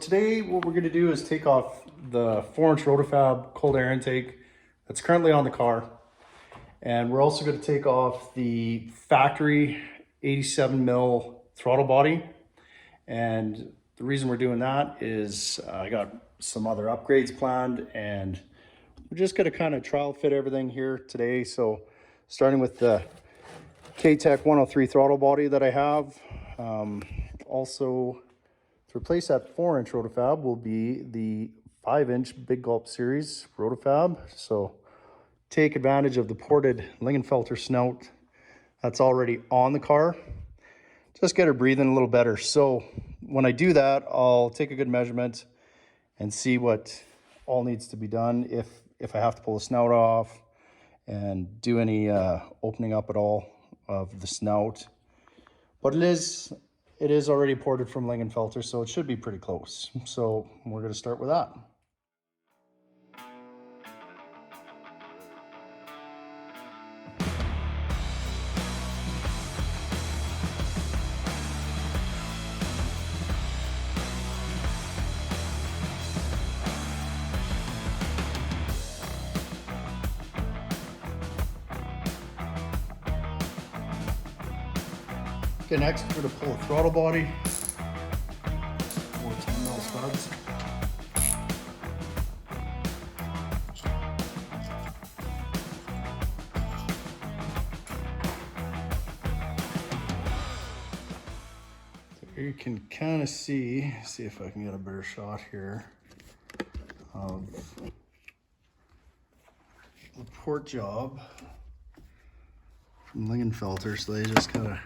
Today what we're going to do is take off the 4-inch Rotofab cold air intake that's currently on the car. And we're also going to take off the factory 87 mil throttle body. And the reason we're doing that is I got some other upgrades planned, and we're just going to kind of trial fit everything here today. So starting with the Kaytech 103 throttle body that I have. Also, to replace that 4-inch Rotofab will be the 5-inch Big Gulp Series Rotofab. So take advantage of the ported Lingenfelter snout that's already on the car. Just get her breathing a little better. So when I do that, I'll take a good measurement and see what all needs to be done. If I have to pull the snout off and do any opening up at all of the snout. But it is already ported from Lingenfelter, so it should be pretty close. So we're going to start with that. Okay, next we're going to pull a throttle body. 14 mil studs. There you can kind of see if I can get a better shot here of the port job from Lingenfelter. So they just kind of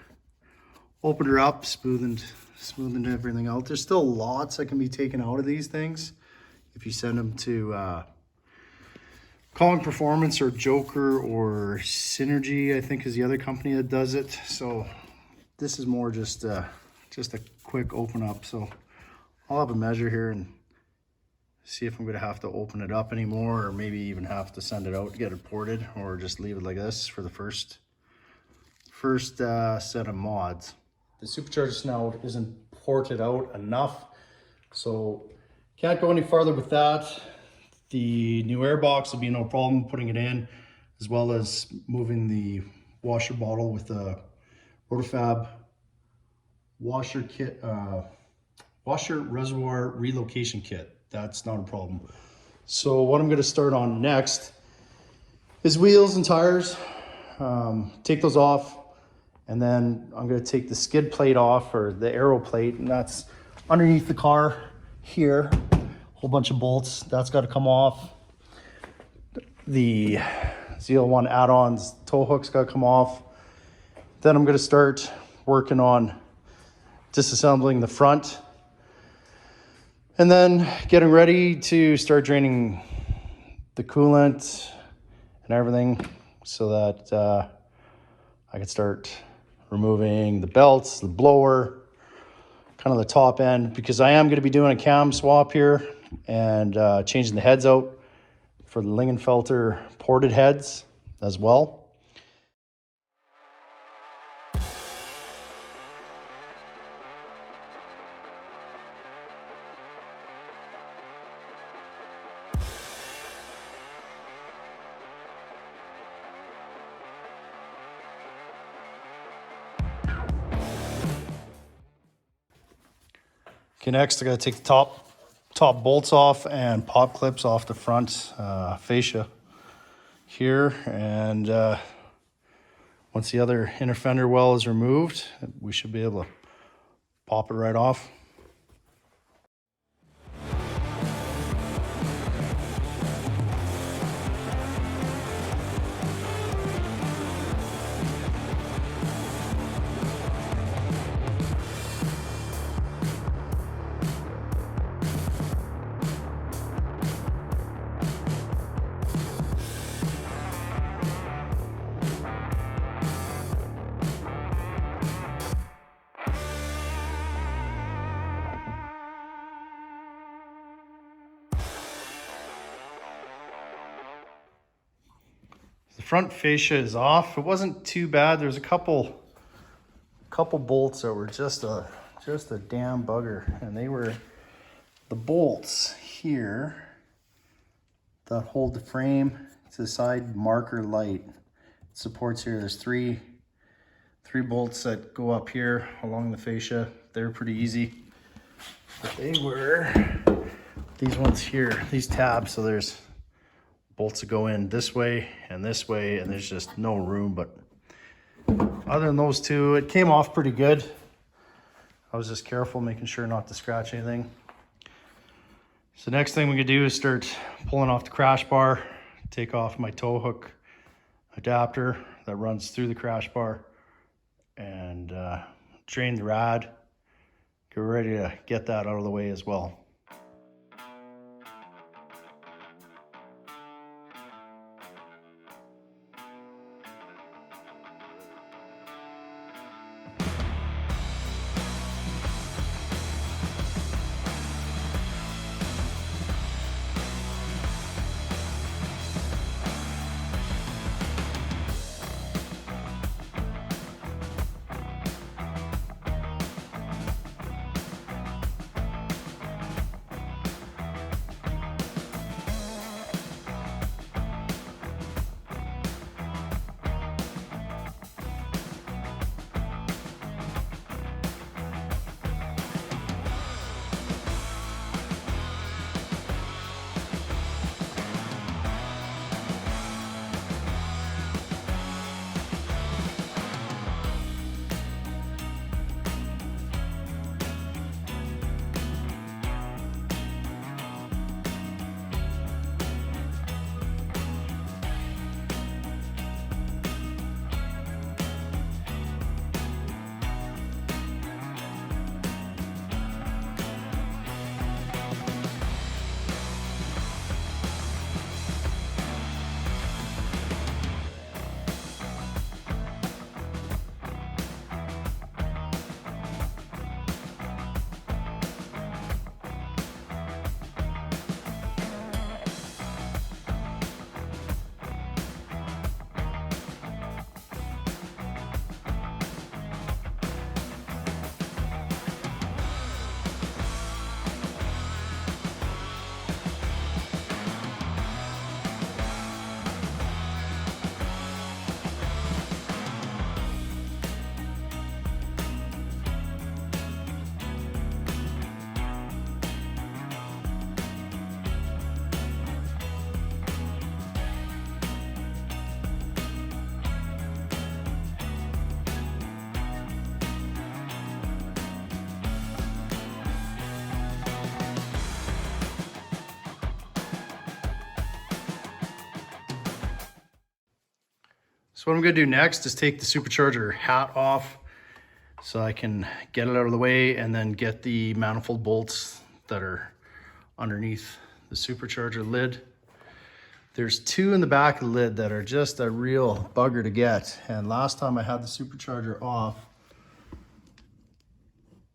opened her up, smoothened everything out. There's still lots that can be taken out of these things if you send them to Calling Performance or Joker or Synergy, I think is the other company that does it. So this is more just a quick open up. So I'll have a measure here and see if I'm going to have to open it up anymore, or maybe even have to send it out to get it ported, or just leave it like this for the first set of mods. The supercharger snout isn't ported out enough, so can't go any farther with that. The new air box will be no problem putting it in, as well as moving the washer bottle with the Rotofab washer kit, washer reservoir relocation kit. That's not a problem. So what I'm going to start on next is wheels and tires. Take those off. And then I'm going to take the skid plate off, or the aero plate, and that's underneath the car here. A whole bunch of bolts. That's got to come off. The ZL1 add-ons tow hook's got to come off. Then I'm going to start working on disassembling the front. And then getting ready to start draining the coolant and everything so that I could start removing the belts, the blower, kind of the top end, because I am going to be doing a cam swap here and changing the heads out for the Lingenfelter ported heads as well. Okay, next I gotta take the top bolts off and pop clips off the front fascia here. And once the other inner fender well is removed, we should be able to pop it right off. The front fascia is off. It wasn't too bad. There's a couple bolts that were just a damn bugger, and they were the bolts here that hold the frame to the side marker light. It supports here. There's three bolts that go up here along the fascia. They're pretty easy. But they were these ones here, these tabs. So there's bolts that go in this way, and there's just no room. But other than those two, it came off pretty good. I was just careful, making sure not to scratch anything. So next thing we could do is start pulling off the crash bar, take off my tow hook adapter that runs through the crash bar, and drain the rad. Get ready to get that out of the way as well. So what I'm gonna do next is take the supercharger hat off so I can get it out of the way, and then get the manifold bolts that are underneath the supercharger lid. There's two in the back of the lid that are just a real bugger to get. And last time I had the supercharger off,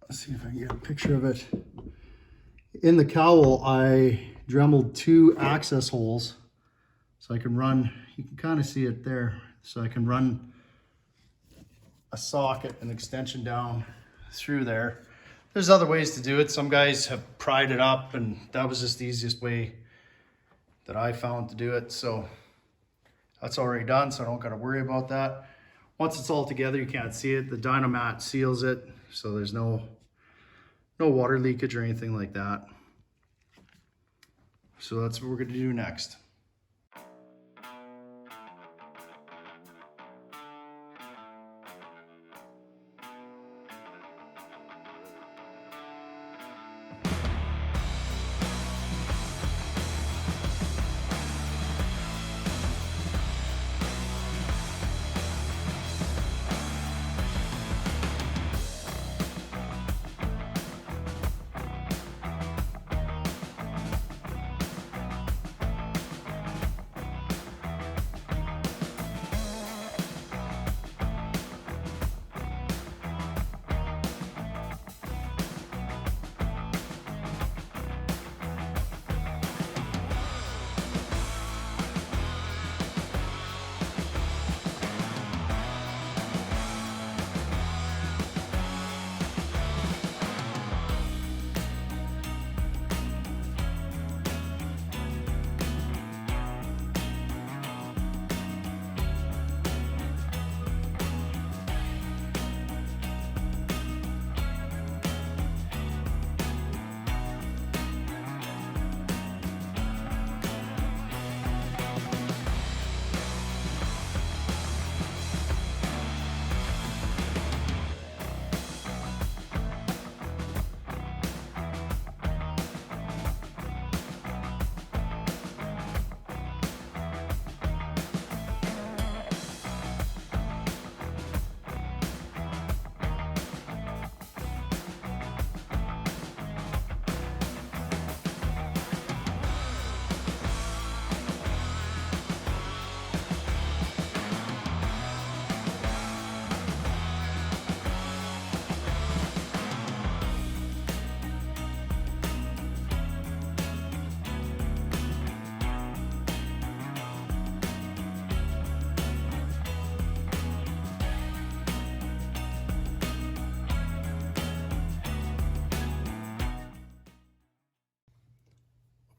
let's see if I can get a picture of it. In the cowl, I dremeled two access holes so I can run, you can kind of see it there. So I can run a socket, an extension down through there. There's other ways to do it. Some guys have pried it up, and that was just the easiest way that I found to do it. So that's already done, so I don't got to worry about that. Once it's all together, you can't see it. The Dynamat seals it, so there's no water leakage or anything like that. So that's what we're going to do next.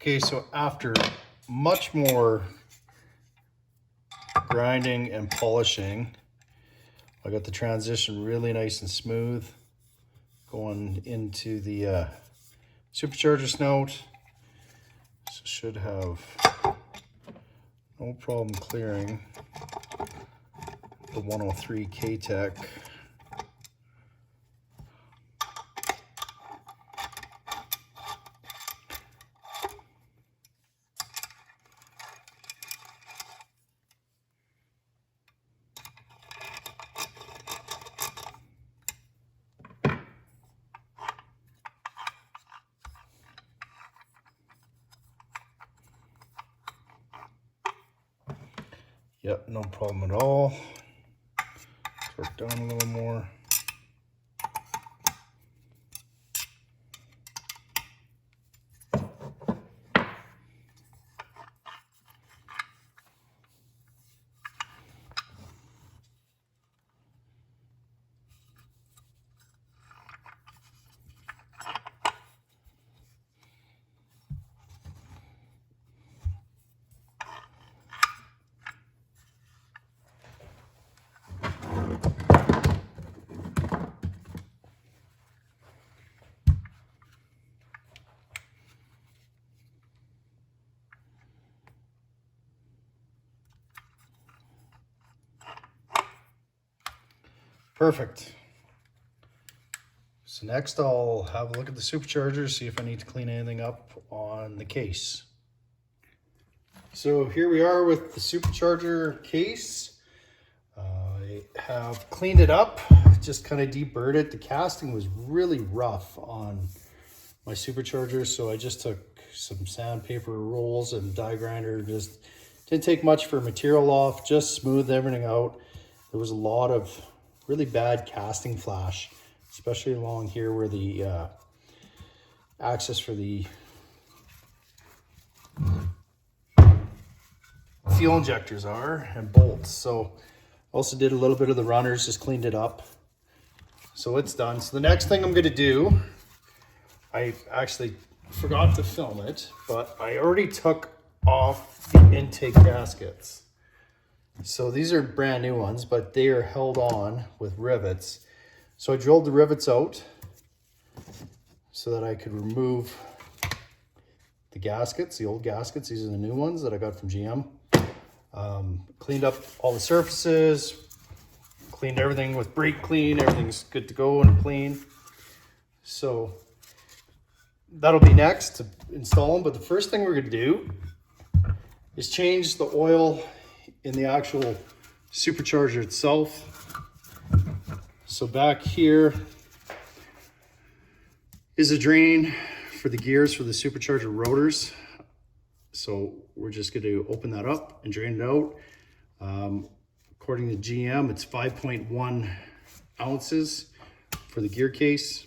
Okay, so after much more grinding and polishing, I got the transition really nice and smooth going into the supercharger snout. So should have no problem clearing the 103 Kaytech. Yep, no problem at all. Let's work down a little more. Perfect. So next I'll have a look at the supercharger, see if I need to clean anything up on the case. So here we are with the supercharger case. I have cleaned it up, just kind of deburred it. The casting was really rough on my supercharger, so I just took some sandpaper rolls and die grinder. Just didn't take much for material off, just smoothed everything out. There was a lot of really bad casting flash, especially along here where the access for the fuel injectors are and bolts. So also did a little bit of the runners, just cleaned it up. So it's done. So the next thing I'm gonna do, I actually forgot to film it, but I already took off the intake gaskets. So these are brand new ones, but they are held on with rivets. So I drilled the rivets out so that I could remove the gaskets, the old gaskets. These are the new ones that I got from GM. Cleaned up all the surfaces, cleaned everything with brake clean. Everything's good to go and clean. So that'll be next to install them. But the first thing we're gonna do is change the oil in the actual supercharger itself. So back here is a drain for the gears for the supercharger rotors. So we're just going to open that up and drain it out. According to GM, it's 5.1 ounces for the gear case.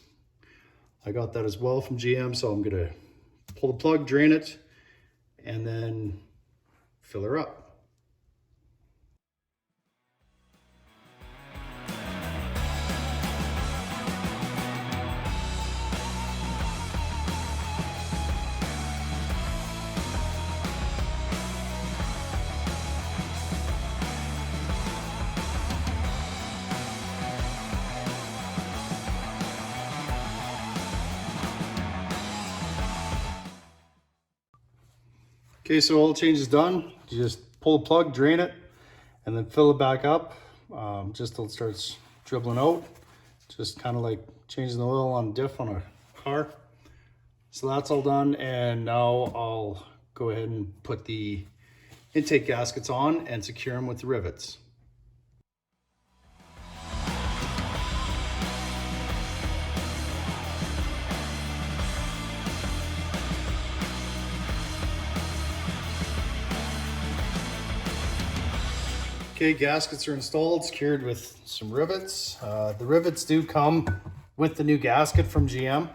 I got that as well from GM, so I'm going to pull the plug, drain it, and then fill her up. Okay, so all the change is done. You just pull the plug, drain it, and then fill it back up just till it starts dribbling out. Just kind of like changing the oil on a diff on a car. So that's all done, and now I'll go ahead and put the intake gaskets on and secure them with the rivets. Okay, gaskets are installed, secured with some rivets. The rivets do come with the new gasket from GM,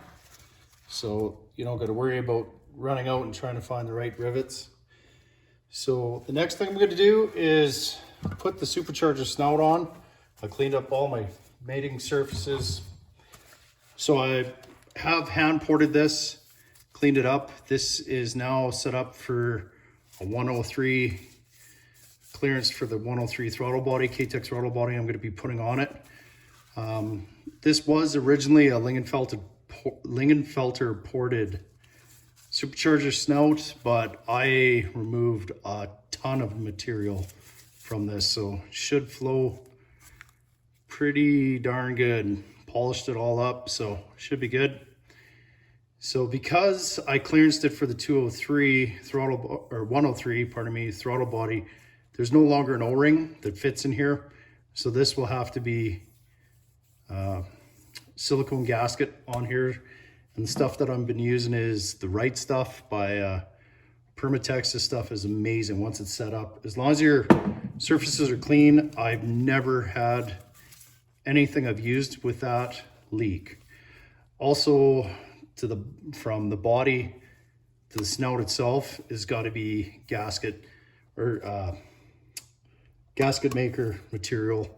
so you don't got to worry about running out and trying to find the right rivets. So the next thing I'm going to do is put the supercharger snout on. I cleaned up all my mating surfaces. So I have hand ported this, cleaned it up. This is now set up for a 103 clearance for the 103 throttle body, Kaytech throttle body I'm going to be putting on it. This was originally a Lingenfelter ported supercharger snout, but I removed a ton of material from this, so should flow pretty darn good. Polished it all up, so should be good. So because I clearanced it for the 203 throttle, or 103, pardon me, throttle body, there's no longer an O-ring that fits in here. So this will have to be silicone gasket on here. And the stuff that I've been using is the Right Stuff by Permatex. This stuff is amazing once it's set up. As long as your surfaces are clean, I've never had anything I've used with that leak. Also, from the body to the snout itself is got to be gasket or gasket maker material,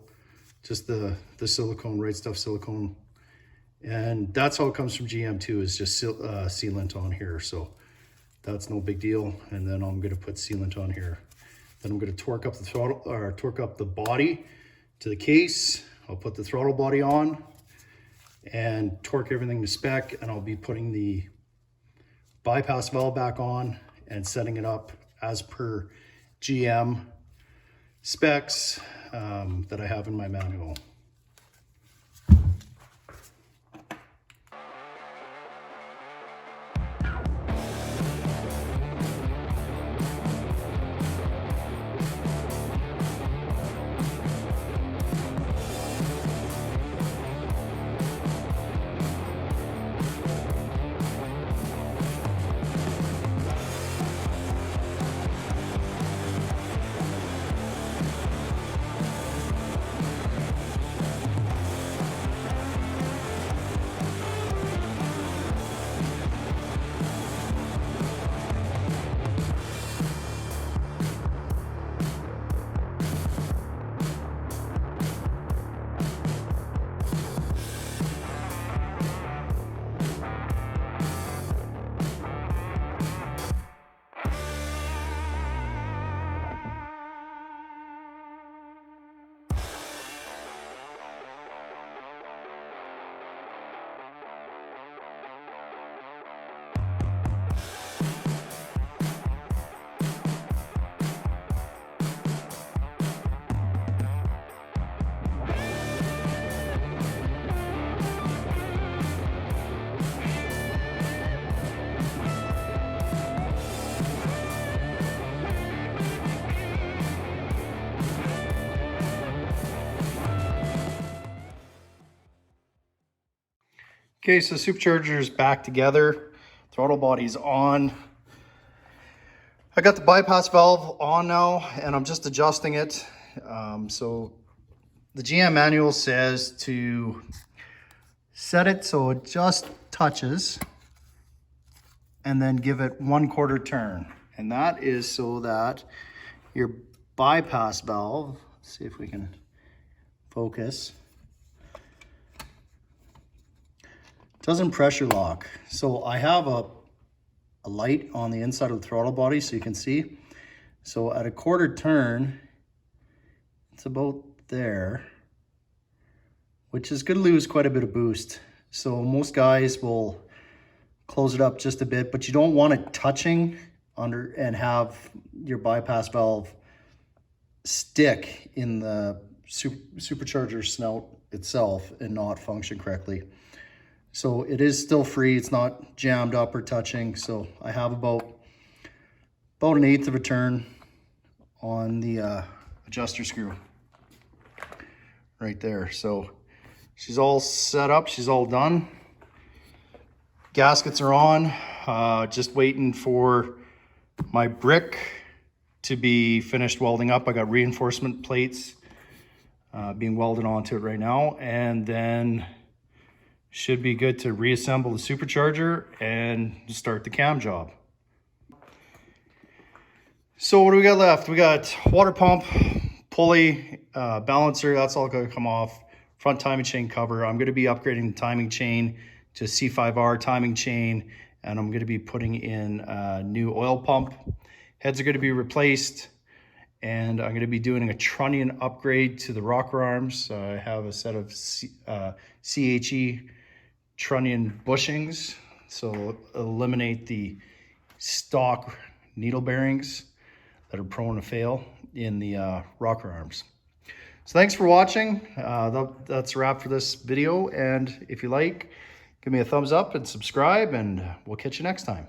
just the silicone, Right Stuff silicone, and that's how it comes from GM too, is just sealant on here, so that's no big deal. And then I'm going to put sealant on here. Then I'm going to torque up the throttle, or torque up the body to the case. I'll put the throttle body on and torque everything to spec, and I'll be putting the bypass valve back on and setting it up as per GM specs that I have in my manual. Okay, so supercharger is back together. Throttle body's on. I got the bypass valve on now, and I'm just adjusting it. So the GM manual says to set it so it just touches and then give it 1/4 turn. And that is so that your bypass valve, let's see if we can focus, doesn't pressure lock. So I have a light on the inside of the throttle body so you can see. So at a 1/4 turn, it's about there, which is going to lose quite a bit of boost. So most guys will close it up just a bit, but you don't want it touching under and have your bypass valve stick in the supercharger snout itself and not function correctly. So it is still free, it's not jammed up or touching. So I have about 1/8 of a turn on the adjuster screw right there. So she's all set up, she's all done. Gaskets are on, just waiting for my brick to be finished welding up. I got reinforcement plates being welded onto it right now, and then should be good to reassemble the supercharger and start the cam job. So what do we got left? We got water pump, pulley, balancer, that's all gonna come off. Front timing chain cover. I'm gonna be upgrading the timing chain to C5R timing chain and I'm going to be putting in a new oil pump. Heads are going to be replaced, and I'm going to be doing a trunnion upgrade to the rocker arms. I have a set of CHE trunnion bushings, so eliminate the stock needle bearings that are prone to fail in the rocker arms. So thanks for watching. That's a wrap for this video, and if you like, give me a thumbs up and subscribe, and we'll catch you next time.